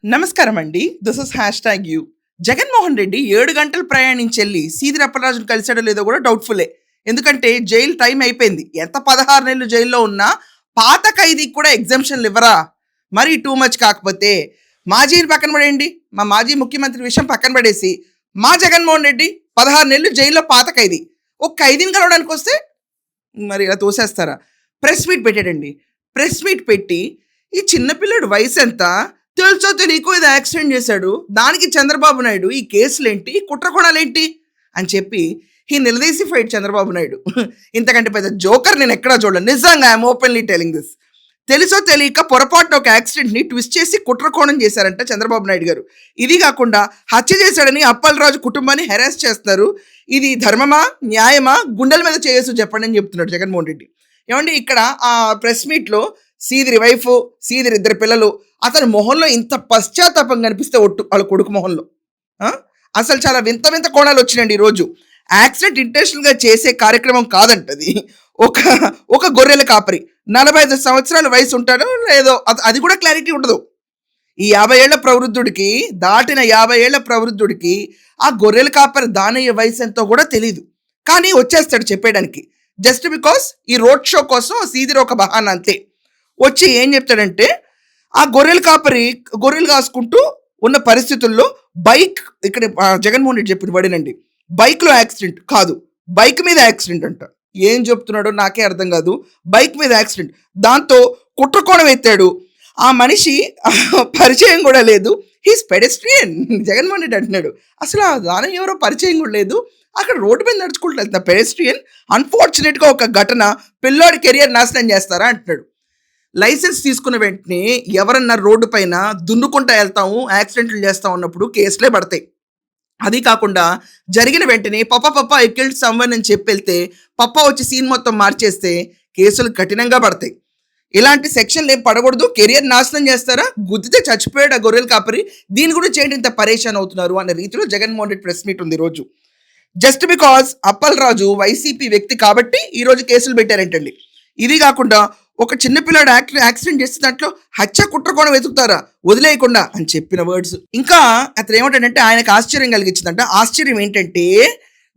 నమస్కారం అండి. This is hash tag you. Jaganmohan Reddy 7 గంటలు ప్రయాణించెళ్ళి సీదిరి అప్పలరాజును కలిసాడో లేదో కూడా డౌట్ఫుల్లే. ఎందుకంటే జైలు టైం అయిపోయింది. ఎంత 16 నెలలు జైల్లో ఉన్నా పాత ఖైదీకి కూడా ఎగ్జామ్షన్లు ఇవ్వరా? మరీ టూ మచ్ కాకపోతే మాజీని పక్కన పడేయండి. మా మాజీ ముఖ్యమంత్రి విషయం పక్కన పడేసి మా జగన్మోహన్ రెడ్డి 16 నెలలు జైల్లో పాత ఖైదీ. ఒక ఖైదీని కలవడానికి వస్తే మరి ఇలా తోసేస్తారా? ప్రెస్ మీట్ పెట్టాడండి. ప్రెస్ మీట్ పెట్టి ఈ చిన్నపిల్లడు వయసు ఎంత, తెలుసో తెలియకో ఇది యాక్సిడెంట్ చేశాడు, దానికి చంద్రబాబు నాయుడు ఈ కేసులేంటి, కుట్రకోణాలేంటి అని చెప్పి ఈ నిలదీసి ఫైట్ చంద్రబాబు నాయుడు. ఇంతకంటే పెద్ద జోకర్ నేను ఎక్కడా చూడలేదు. నిజంగా ఐఎమ్ ఓపెన్లీ టెలింగ్ దిస్. తెలుసో తెలియక పొరపాటున ఒక యాక్సిడెంట్ని ట్విస్ట్ చేసి కుట్రకోణం చేశారంట చంద్రబాబు నాయుడు గారు. ఇది కాకుండా హత్య చేశాడని అప్పలరాజు కుటుంబాన్ని హెరాస్ చేస్తారు. ఇది ధర్మమా, న్యాయమా, గుండెల మీద చేయేసు చెప్పండి అని చెప్తున్నాడు జగన్మోహన్ రెడ్డి. ఏమండి, ఇక్కడ ఆ ప్రెస్ మీట్లో సీదిరి వైఫ్, సీదిరి 2 పిల్లలు, అతని మొహంలో ఇంత పశ్చాత్తాపం కనిపిస్తే ఒట్టు వాళ్ళ కొడుకు మొహంలో అసలు చాలా వింత వింత కోణాలు వచ్చినాయండి. ఈరోజు యాక్సిడెంట్ ఇంటెన్షనల్గా చేసే కార్యక్రమం కాదంటది. ఒక ఒక గొర్రెల కాపరి 45 సంవత్సరాల వయసు ఉంటాడో లేదో అది కూడా క్లారిటీ ఉండదు. ఈ 50 ఏళ్ల ప్రవృద్ధుడికి, దాటిన 50 ఏళ్ల ప్రవృద్ధుడికి ఆ గొర్రెల కాపరి దానయ్య వయసు ఎంతో కూడా తెలియదు. కానీ వచ్చేస్తాడు చెప్పేయడానికి. జస్ట్ బికాస్ ఈ రోడ్ షో కోసం సీదిరి ఒక బహానా అంతే. వచ్చి ఏం చెప్తాడంటే, ఆ గొర్రెల కాపరి గొర్రెలు కాసుకుంటూ ఉన్న పరిస్థితుల్లో బైక్, ఇక్కడ జగన్మోహన్ రెడ్డి చెప్పిన పడినండి, బైక్లో యాక్సిడెంట్ కాదు, బైక్ మీద యాక్సిడెంట్ అంట. ఏం చెప్తున్నాడో నాకే అర్థం కాదు. బైక్ మీద యాక్సిడెంట్, దాంతో కుట్రకోణం ఎత్తాడు. ఆ మనిషి పరిచయం కూడా లేదు, హీస్ పెడెస్ట్రియన్. జగన్మోహన్ రెడ్డి అంటున్నాడు అసలు ఆ దాని ఎవరో పరిచయం కూడా లేదు, అక్కడ రోడ్డు మీద నడుచుకుంటూ పెడెస్ట్రియన్. అన్ఫార్చునేట్గా ఒక ఘటన, పిల్లోడి కెరియర్ నాశనం చేస్తారా అంటున్నాడు. లైసెన్స్ తీసుకున్న వెంటనే ఎవరన్నా రోడ్డు పైన దున్నుకుంటా వెళ్తాము, యాక్సిడెంట్లు చేస్తాం అన్నప్పుడు కేసులే పడతాయి. అది కాకుండా జరిగిన వెంటనే పప్ప ఐ కిల్డ్ సమ్వన్ అని చెప్పి వెళ్తే పప్ప వచ్చి సీన్ మొత్తం మార్చేస్తే కేసులు కఠినంగా పడతాయి. ఇలాంటి సెక్షన్లు ఏం పడకూడదు. కెరియర్ నాశనం చేస్తారా, గుద్దితే చచ్చిపోయాడు ఆ గొర్రెల కాపరి, దీని కూడా చేయండి, ఇంత పరేషాన్ అవుతున్నారు అన్న రీతిలో జగన్మోహన్ రెడ్డి ప్రెస్ మీట్ ఉంది ఈరోజు. జస్ట్ బికాజ్ అప్పలరాజు వైసీపీ వ్యక్తి కాబట్టి ఈరోజు కేసులు పెట్టారంటండి. ఇది కాకుండా ఒక చిన్నపిల్లాడు యాక్సిడెంట్ చేస్తే దాంట్లో హత్య కుట్రకోణం వెతుకుతారా వదిలేయకుండా అని చెప్పిన వర్డ్స్. ఇంకా అతను ఏమంటాడంటే ఆయనకు ఆశ్చర్యం కలిగించిందంట. ఆశ్చర్యం ఏంటంటే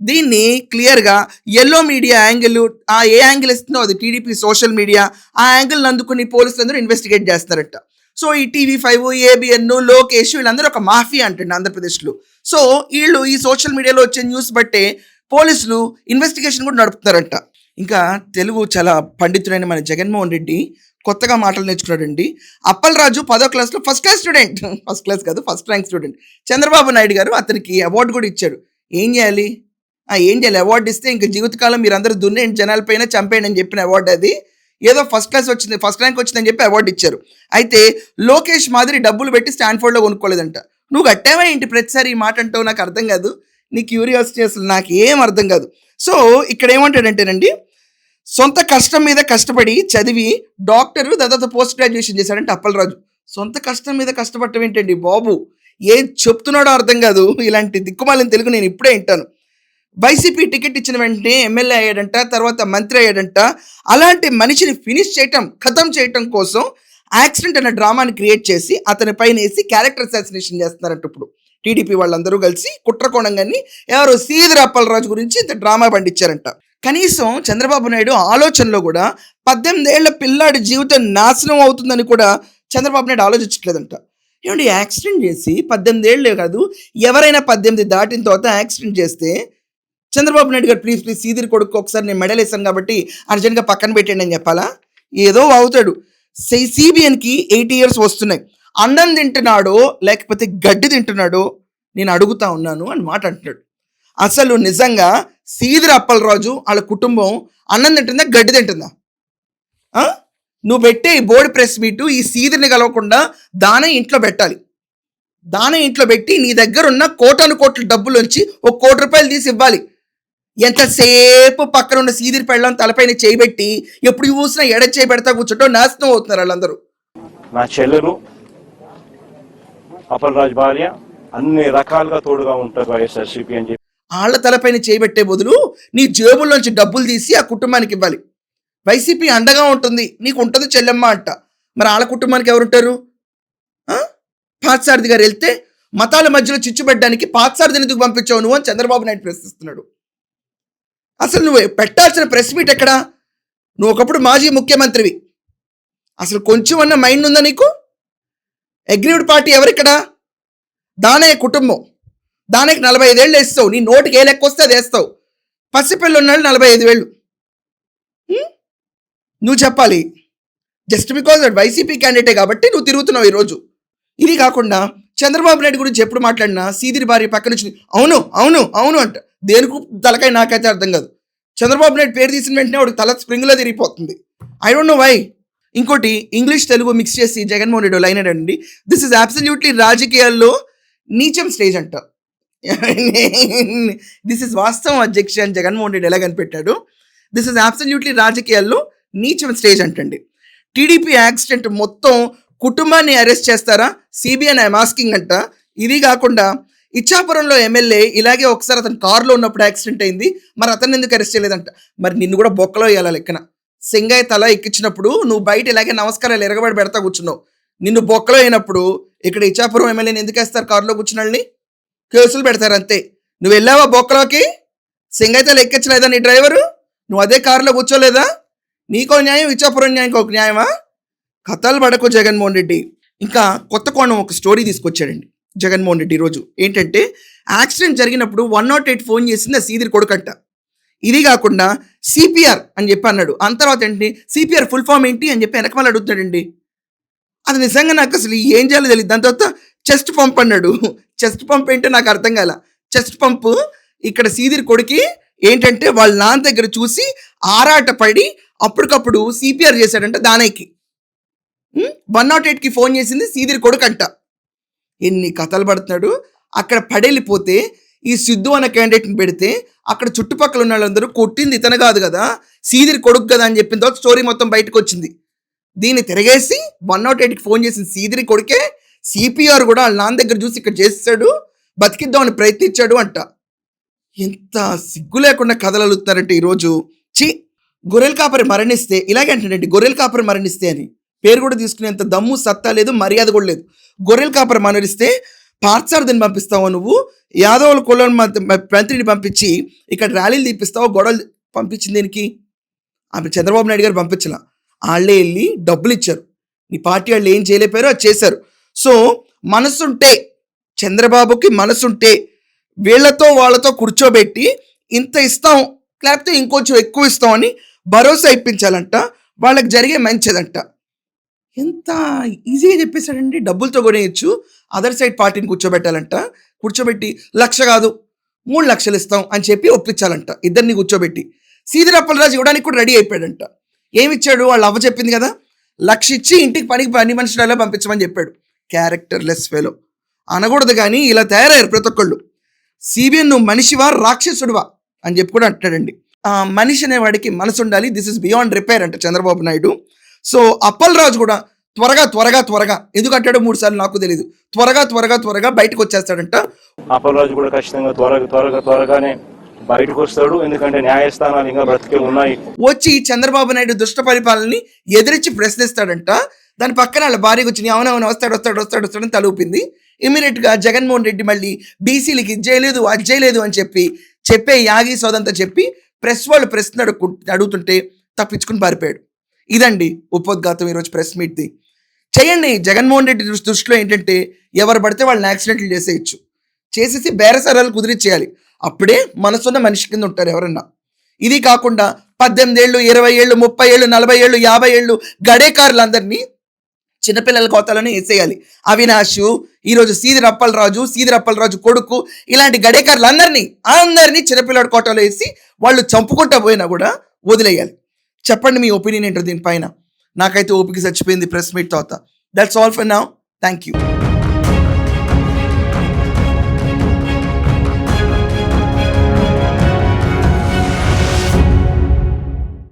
దీన్ని క్లియర్గా ఎల్లో మీడియా యాంగిల్, ఆ ఏ యాంగిల్ ఇస్తుందో అది టీడీపీ సోషల్ మీడియా, ఆ యాంగిల్ అందుకుని పోలీసులందరూ ఇన్వెస్టిగేట్ చేస్తారంట. సో ఈ TV5, ABN, లోకేష్ వీళ్ళందరూ ఒక మాఫియా అంటండి ఆంధ్రప్రదేశ్లో. సో వీళ్ళు ఈ సోషల్ మీడియాలో వచ్చే న్యూస్ బట్టే పోలీసులు ఇన్వెస్టిగేషన్ కూడా నడుపుతున్నారంట. ఇంకా తెలుగు చాలా పండితుడైన మన జగన్మోహన్ రెడ్డి కొత్తగా మాటలు నేర్చుకున్నాడండి. అప్పలరాజు 10వ క్లాస్లో first class student, first class కాదు first rank student. Chandrababu Naidu గారు అతనికి అవార్డు కూడా ఇచ్చాడు. ఏం చేయాలి, అవార్డు ఇస్తే ఇంకా జీవితకాలం మీరందరూ దున్నేయండి, జనాలపైన చంపేయండి అని చెప్పిన అవార్డు అది. ఏదో ఫస్ట్ క్లాస్ వచ్చింది, ఫస్ట్ ర్యాంక్ వచ్చిందని చెప్పి అవార్డు ఇచ్చారు. అయితే లోకేష్ మాదిరి డబ్బులు పెట్టి స్టాన్ఫోర్డ్లో కొనుక్కోలేదంట. నువ్వు కట్టావా ఏంటి ప్రతిసారి ఈ మాట అంటావు, నాకు అర్థం కాదు, నీ క్యూరియాసిటీ అసలు నాకు ఏం అర్థం కాదు. సో ఇక్కడ ఏమంటాడంటేనండి, సొంత కష్టం మీద కష్టపడి చదివి డాక్టరు, దాదాపు పోస్ట్ గ్రాడ్యుయేషన్ చేశాడంటే అప్పలరాజు. సొంత కష్టం మీద కష్టపడటం ఏంటండి బాబు, ఏం చెప్తున్నాడో అర్థం కాదు. ఇలాంటి దిక్కుమాలిన తెలుగు నేను ఇప్పుడే వింటాను. వైసీపీ టికెట్ ఇచ్చిన వెంటనే ఎమ్మెల్యే అయ్యాడంట, తర్వాత మంత్రి అయ్యాడంట. అలాంటి మనిషిని ఫినిష్ చేయటం, ఖతం చేయటం కోసం యాక్సిడెంట్ అనే డ్రామాని క్రియేట్ చేసి అతని పైన వేసి క్యారెక్టర్ అసాసినేషన్ చేస్తున్నారంట. ఇప్పుడు టీడీపీ వాళ్ళందరూ కలిసి కుట్రకోణంగాని ఎవరు సీదిరి అప్పలరాజు గురించి ఇంత డ్రామా పండించారంట. కనీసం చంద్రబాబు నాయుడు ఆలోచనలో కూడా 18 ఏళ్ల పిల్లాడి జీవితం నాశనం అవుతుందని కూడా చంద్రబాబు నాయుడు ఆలోచించట్లేదంట. ఏమంటే యాక్సిడెంట్ చేసి 18 ఏళ్ళే కాదు, ఎవరైనా 18 దాటిన తర్వాత యాక్సిడెంట్ చేస్తే చంద్రబాబు నాయుడు గారు ప్లీజ్ సీదిరి కొడుకు ఒకసారి నేను మెడల్ వేసాను కాబట్టి అర్జెంట్గా పక్కన పెట్టండి అని చెప్పాలా? ఏదో అవుతాడు. CBNకి 80 years వస్తున్నాయి. అన్నం తింటున్నాడో లేకపోతే గడ్డి తింటున్నాడో నేను అడుగుతా ఉన్నాను అని మాట అంటున్నాడు. అసలు నిజంగా సీదిరి అప్పలరాజు వాళ్ళ కుటుంబం అన్నం తింటుందా, గడ్డి తింటుందా? నువ్వు పెట్టే ఈ బోర్డు ప్రెస్ మీటు ఈ సీదిరిని కలవకుండా దానే ఇంట్లో పెట్టాలి. దానే ఇంట్లో పెట్టి నీ దగ్గర ఉన్న కోట్ల డబ్బులోంచి ఒక ₹1 తీసి ఇవ్వాలి. ఎంతసేపు పక్కన ఉన్న సీదిరి పెళ్ళం తలపైన చేయబెట్టి ఎప్పుడు చూసినా ఎడ చేయి పెడతా కూర్చుంటో నాశనం అవుతున్నారు వాళ్ళందరూ. నా చెల్లెలు అప్పలరాజు భార్య అన్ని రకాలుగా తోడుగా ఉంటారు వైఎస్ఆర్సీపీ అని చెప్పి వాళ్ళ తలపైన చేయబెట్టే బదులు నీ జేబుల్లోంచి డబ్బులు తీసి ఆ కుటుంబానికి ఇవ్వాలి. వైసీపీ అండగా ఉంటుంది, నీకు ఉంటుంది చెల్లెమ్మ అంట. మరి వాళ్ళ కుటుంబానికి ఎవరుంటారు? పార్థసారథి గారు వెళ్తే మతాల మధ్యలో చిచ్చుపెట్టడానికి పార్థసారథిని ఎందుకు పంపించావు నువ్వు అని చంద్రబాబు నాయుడు ప్రశ్నిస్తున్నాడు. అసలు నువ్వు పెట్టాల్సిన ప్రెస్ మీట్ ఎక్కడా? నువ్వు ఒకప్పుడు మాజీ ముఖ్యమంత్రివి, అసలు కొంచెం అన్న మైండ్ ఉందా నీకు? Aggrieved party ఎవరిక్కడ? దానయ్య కుటుంబం. దానికి 45 ఏళ్ళు వేస్తావు, నీ నోటికి ఏ లెక్క వస్తే అది వేస్తావు. పసిపిల్ల ఉన్నాళ్ళు 45 ఏళ్ళు. నువ్వు చెప్పాలి. జస్ట్ బికాజ్ అది వైసీపీ క్యాండిడేటే కాబట్టి నువ్వు తిరుగుతున్నావు ఈరోజు. ఇది కాకుండా చంద్రబాబు నాయుడు గురించి ఎప్పుడు మాట్లాడినా సీదిరి భార్య పక్కన నుంచి అవును అవును అవును అంట. దేనికి తలకాయ నాకైతే అర్థం కాదు. చంద్రబాబు నాయుడు పేరు తీసిన వెంటనే వాడికి తల స్ప్రింగ్లో తిరిగిపోతుంది. I don't know why. ఇంకోటి ఇంగ్లీష్ తెలుగు మిక్స్ చేసి జగన్మోహన్ రెడ్డి లైన్ అడండి, దిస్ ఇస్ అబ్సల్యూట్లీ రాజకీయాల్లో నీచం స్టేజ్ అంట. దిస్ ఇస్ వాస్తవం అధ్యక్ష అని జగన్మోహన్ రెడ్డి ఎలా కనిపెట్టాడు. దిస్ ఇస్ అబ్సల్యూట్లీ రాజకీయాల్లో నీచం స్టేజ్ అంటండి. టీడీపీ యాక్సిడెంట్ మొత్తం కుటుంబాన్ని అరెస్ట్ చేస్తారా సిబిఐ ఐఎమ్ ఆస్కింగ్ అంట. ఇది కాకుండా ఇచ్చాపురంలో ఎమ్మెల్యే ఇలాగే ఒకసారి అతను కారులో ఉన్నప్పుడు యాక్సిడెంట్ అయింది, మరి అతన్ని ఎందుకు అరెస్ట్ చేయలేదంట. మరి నిన్ను కూడా బొక్కలో వేయాలి లెక్కన. సింగయ్య తల ఎక్కించినప్పుడు నువ్వు బయట ఇలాగే నమస్కారాలు ఎరగబడి పెడతా కూర్చున్నావు. నిన్ను బొక్కలో అయినప్పుడు ఇక్కడ ఇచ్చాపురం ఎమ్మెల్యేని ఎందుకు వేస్తారు కారులో కూర్చున్నాళ్ళని? కేసులు పెడతారు అంతే. నువ్వు వెళ్ళావా బొక్కలోకి? సింగయ్య తల ఎక్కించలేదా నీ డ్రైవరు? నువ్వు అదే కారులో కూర్చోలేదా? నీకో న్యాయం, ఇచ్చాపురం న్యాయంకి ఒక న్యాయమా? కథలు పడకు జగన్మోహన్ రెడ్డి. ఇంకా కొత్త కోణం ఒక స్టోరీ తీసుకొచ్చాడండి జగన్మోహన్ రెడ్డి ఈరోజు. ఏంటంటే యాక్సిడెంట్ జరిగినప్పుడు 108 ఫోన్ చేసింది ఆ సీదిరి కొడుకంట. ఇది కాకుండా సిపిఆర్ అని చెప్పి అన్నాడు. అంత తర్వాత ఏంటి సిపిఆర్ ఫుల్ ఫామ్ ఏంటి అని చెప్పి వెనకమాల అడుగుతాడండి. అది నిజంగా నాకు అసలు ఏం చేయాలో తెలియదు. దాని తర్వాత చెస్ట్ పంప్ అన్నాడు. చెస్ట్ పంప్ ఏంటో నాకు అర్థం కాల. చెస్ట్ పంప్ ఇక్కడ సీదిరి కొడుకి ఏంటంటే వాళ్ళ నాన్న దగ్గర చూసి ఆరాట పడి అప్పటికప్పుడు సిపిఆర్ చేశాడంట దానయ్యకి. 108కి ఫోన్ చేసింది సీదిరి కొడుకంట. ఎన్ని కథలు పడుతున్నాడు. అక్కడ పడేళ్ళిపోతే ఈ సిద్ధు అన్న క్యాండిడేట్ని పెడితే అక్కడ చుట్టుపక్కల ఉన్న వాళ్ళందరూ కొట్టింది ఇతను కాదు కదా, సీదిరి కొడుకు కదా అని చెప్పిన తర్వాత స్టోరీ మొత్తం బయటకు వచ్చింది. దీన్ని తిరగేసి 108కి ఫోన్ చేసిన సీదిరి కొడుకే సిపిఆర్ కూడా వాళ్ళ నాన్న దగ్గర చూసి ఇక్కడ చేస్తాడు, బతికిద్దామని ప్రయత్నించాడు అంట. ఎంత సిగ్గు లేకుండా కథలు అలుగుతారంటే ఈరోజు. గొర్రెల కాపరి మరణిస్తే ఇలాగే అంటాడండి, గొర్రెల కాపరి మరణిస్తే అని పేరు కూడా తీసుకునేంత దమ్ము సత్తా లేదు, మర్యాద కూడా లేదు. గొర్రెల కాపరి మరణిస్తే పార్థసారథిని పంపిస్తావా నువ్వు? యాదవుల కులం మంత్రిని పంపించి ఇక్కడ ర్యాలీలు తీపిస్తావా? గొడవలు పంపించింది దేనికి? ఆమె చంద్రబాబు నాయుడు గారు పంపించాల. వాళ్ళే వెళ్ళి డబ్బులు ఇచ్చారు. నీ పార్టీ వాళ్ళు ఏం చేయలేపారో అది చేశారు. సో మనసుంటే చంద్రబాబుకి మనసుంటే వీళ్ళతో వాళ్ళతో కూర్చోబెట్టి ఇంత ఇస్తాం లేకపోతే ఇంకొంచెం ఎక్కువ ఇస్తామని భరోసా ఇప్పించాలంట. వాళ్ళకి జరిగే మంచిదంట. ఎంత ఈజీగా చెప్పేశాడండి. డబ్బులతో కొనేయచ్చు. అదర్ సైడ్ పార్టీని కూర్చోబెట్టాలంట. కూర్చోబెట్టి 1,00,000 కాదు 3 లక్షలు ఇస్తాం అని చెప్పి ఒప్పించాలంట ఇద్దరిని కూర్చోబెట్టి. సీదిరి అప్పలరాజు ఇవ్వడానికి కూడా రెడీ అయిపోయాడంట. ఏమిచ్చాడు? వాళ్ళు అవ్వ చెప్పింది కదా, 1,00,000 ఇచ్చి ఇంటికి పని మనుషులలో పంపించమని చెప్పాడు. క్యారెక్టర్లెస్ ఫెలో అనకూడదు కానీ ఇలా తయారయ్యారు ప్రతి ఒక్కళ్ళు. సిబిఎన్ నువ్వు మనిషివా రాక్షసుడివా అని చెప్పి కూడా అంటాడండి. మనిషి అనేవాడికి మనసు ఉండాలి. దిస్ ఇస్ బియాండ్ రిపేర్ అంట చంద్రబాబు నాయుడు. సో అప్పలరాజు కూడా త్వరగా ఎందుకంటాడో 3 సార్లు నాకు తెలియదు. త్వరగా బయటకు వచ్చేస్తాడంట. అప్పలరాజు కూడా ఖచ్చితంగా త్వరగానే బయటకు వస్తాడు. ఎందుకంటే న్యాయస్థానాలు ఇంకా బ్రతికే ఉన్నాయి. వచ్చి చంద్రబాబు నాయుడు దుష్ట పరిపాలనని ఎదిరించి ప్రశ్నిస్తాడంట. దాని పక్కన వాళ్ళ భార్య వచ్చి అవునవును వస్తాడు అని తలూపింది. ఇమీడియట్ గా జగన్మోహన్ రెడ్డి మళ్ళీ బీసీలకి ఇది చేయలేదు అది చేయలేదు అని చెప్పే యాగి సోదంతా చెప్పి ప్రెస్ వాళ్ళు ప్రశ్న అడుగుతుంటే తప్పించుకుని పారిపోయాడు. ఇదండి ఉపోద్ఘాతం ఈరోజు ప్రెస్ మీట్ది. చేయండి. జగన్మోహన్ రెడ్డి దృష్టిలో ఏంటంటే ఎవరు పడితే వాళ్ళని యాక్సిడెంట్లు చేసేసి బేరసారాలు కుదిరిచేయాలి. అప్పుడే మనసున్న మనిషి కింద ఉంటారు ఎవరన్నా. ఇది కాకుండా 18 ఏళ్ళు 20 ఏళ్ళు 30 ఏళ్ళు 40 ఏళ్ళు 50 ఏళ్ళు గడేకారులందరినీ చిన్నపిల్లల కోతాలను వేసేయాలి. అవినాష్, ఈరోజు సీదిరి అప్పలరాజు కొడుకు, ఇలాంటి గడేకారులందరినీ చిన్నపిల్లడి కోటలో వేసి వాళ్ళు చంపుకుంటా పోయినా కూడా వదిలేయాలి. చెప్పండి మీ ఒపీనియన్ ఏంటో దీనిపైన. నాకైతే ఓపిక చచ్చిపోయింది ప్రెస్ మీట్ తర్వాత. That's all for now. Thank you.